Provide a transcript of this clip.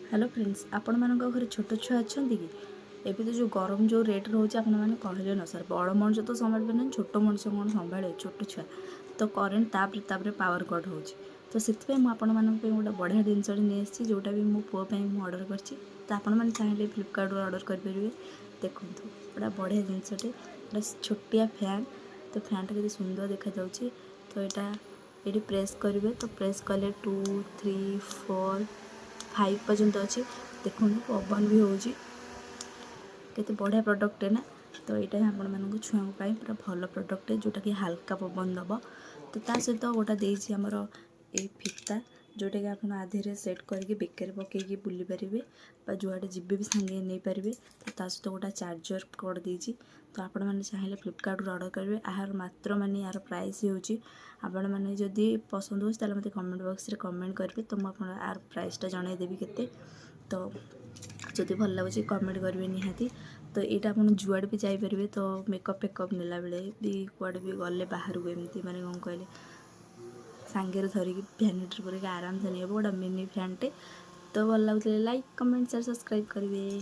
Hello friends, आपण मानक घर छोट छुआ अच्छा कि एबी तो जो गरम जो रेट रोचे आपण मैंने कहले न सर बड़ मनुष्य तो संभाल ना छोट मनुष्य कौन संभाले छोट छुआ तो करेन्ट तापर पावर कट हो तो से गोटे बढ़िया जिनस नहीं जोटा भी मो पुओ ऑर्डर कर चाहिए फ्लिपकार्ट ऑर्डर करेंगे। देखो गोटा बढ़िया जिनसटे छोटिया फैन तो फैनटा के सुंदर देखा जाऊँगी। तो यहाँ ये प्रेस करेंगे तो प्रेस कले 2 3 4 5 पर्यंत अच्छे देखो पवन भी होते बढ़िया प्रोडक्ट है ना। तो यहाँ आपण छुआ पूरा भल प्रोडक्ट जोटा कि हल्का पवन दब। तो ता सहित गोटा देसी आमर ये फिता जोटा कि आप आधे सेट करके बेकर पकईकि बुली पारे जुआड़े जी भी सांगे नहीं पारे। तो ता सहित गोटा चार्जर कड देती। तो आपण मैंने चाहिए फ्लिपकार्ट ऑर्डर करेंगे। यार मात्र माने यार प्राइस होपण मैंने जदि पसंद हो मत कमेंट बॉक्स रे कमेंट करेंगे तो मुझे यार प्राइसटा जनईदेवी केते। तो जदि भल लगुच कमेंट करेंगे निहाती। तो यहाँ आप जुआड़े भी जापरेंगे तो मेकअप फेकअप नेला बेले भी कुआड़े भी गले बाहर को एमती माने कौन कहले सांगे धरिकी भैनिटी पूरा आराम से नहीं गोटा मिनी फैनटे। तो भल लगुले लाइक कमेंट शेयर सब्सक्राइब करेंगे।